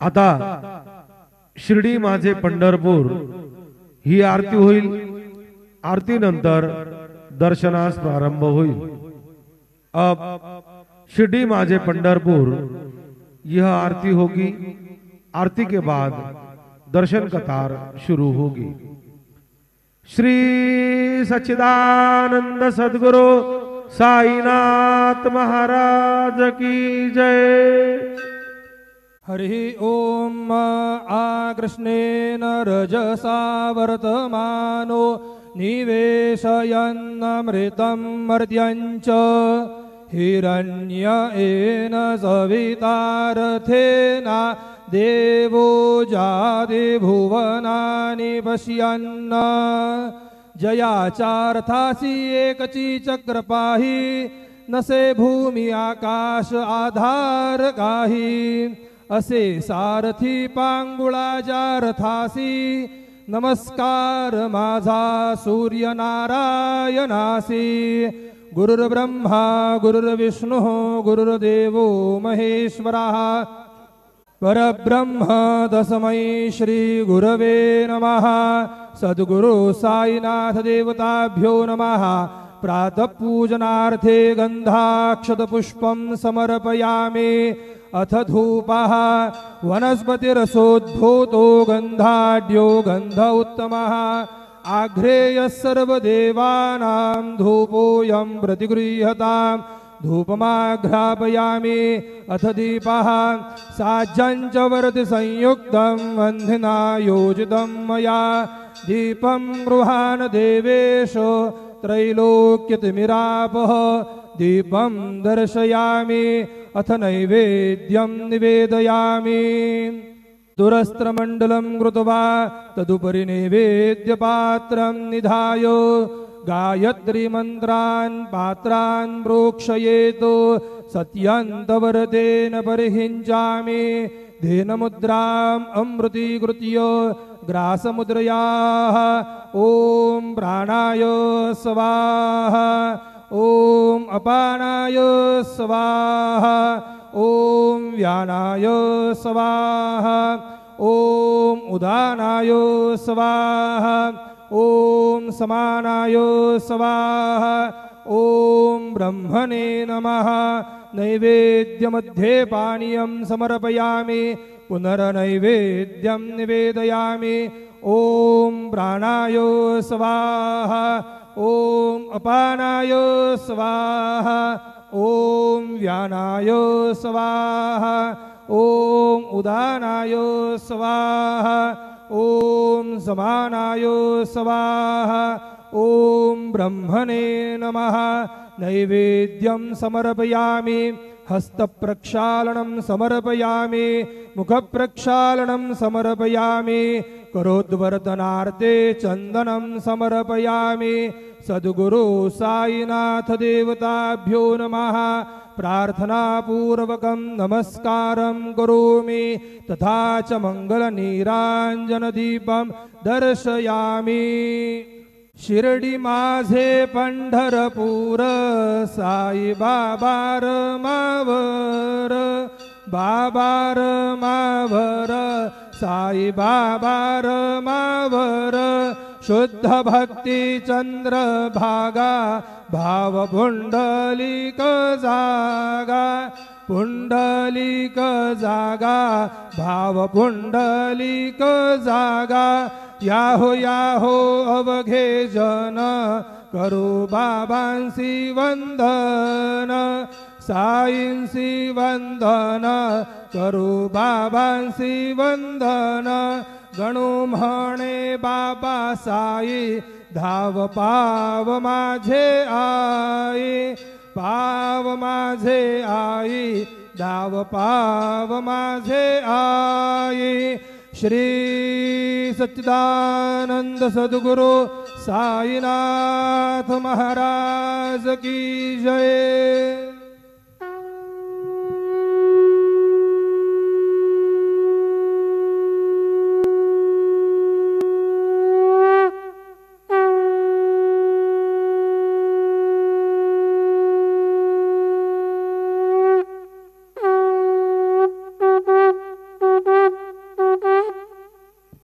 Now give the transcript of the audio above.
आता शिर्डी माझे पंढरपूर ही आरती होईल। आरती नंतर दर्शनास प्रारंभ होईल। अब शिर्डी माझे पंढरपुर यह आरती होगी। आरती के बाद दर्शन कतार शुरू होगी। श्री सच्चिदानंद सद्गुरु साईनाथ महाराज की जय। हरि ओम। आकृष्णेन रजसा वर्तमानो निवेशयन्नमृतं मर्त्यञ्च हिरण्येन सवितारथेना देवो जाति भुवनानि पश्यन्। जयाचार्थासी एकची चक्रपाही नसे भूमि आकाश आधार काही। असे सारथी पांगुळाच्या रथासी नमस्कार माझा सूर्यनारायणासी। गुरुर्ब्रह्मा गुरुर्विष्णुः गुरुर्देवो महेश्वरः परब्रह्म तस्मै श्री गुरवे नमः। सद्गुरु साईनाथ देवताभ्यो नमः। प्रातः पूजनार्थे गंधाक्षतपुष्पं समर्पयामि। अथ धूपः वनस्पतिरसोद्भूतो गंधाढ्यो गंध उत्तमः। आघ्रेयः सर्वदेवानां धूपोऽयं प्रतिगृह्यताम्। धूपमाघ्रापयामि। अथ दीपः साज्यं च वर्ति संयुक्तं वह्निना योजितं मया। दीपं गृहाण देवेश त्रैलोक्यतिमिरापः। दीपं दर्शयामि। अथ नैवेद्यं निवेदयामि। दुरस्त्रमण्डलं कृत्वा तदुपरि नैवेद्यपात्रं निधाय गायत्री मंत्रान् पात्रान् प्रोक्षयेतो। सत्यन्तवरतेन परिहिञ्चामि। धेनमुद्राम् अमृतीकृत्य ग्रासमुद्रयाः ॐ प्राणाय स्वाहा ॐ अपानाय स्वाहा ॐ व्यानाय स्वाहा ॐ उदानाय स्वाहा ॐ समानाय स्वाहा ॐ ब्रह्मणे नमः। नैवेद्यमध्ये पानीयं समर्पयामि। पुनर्नैवेद्यं निवेदयामि। ॐ प्राणाय स्वाहा ॐ अपानाय स्वाहा ॐ व्यानाय स्वाहा ॐ उदानाय स्वाहा ॐ समानाय स्वाहा ॐ ब्रह्मणे नमः। नैवेद्यं समर्पयामि। हस्तप्रक्षालनं समर्पयामि। मुखप्रक्षालनं समर्पयामि। करोद्वर्तनार्थे चन्दनं समर्पयामि। सद्गुरु साईनाथ देवताभ्यो नमः। प्रार्थनापूर्वकं नमस्कारं करोमि। तथा च मङ्गलनीराञ्जनदीपं दर्शयामि। शिर्डी माझे पंढरपूर साई बाबार मावर। बाबार मावर साई बाबार मावर। शुद्ध भक्ति चंद्र भागा भाव पुंडलिक जागा। पुंडलिक जागा भाव पुंडलिक जागा। याहो अवघे जन करू बाबांसी वंदन। साईंसी वंदन करू बाबांसी वंदन। गणू म्हणे बाबा साई धाव पाव माझे आई। पाव माझे आई धाव पाव माझे आई। श्री सच्चिदानंद सद्गुरु साईनाथ महाराज की जय।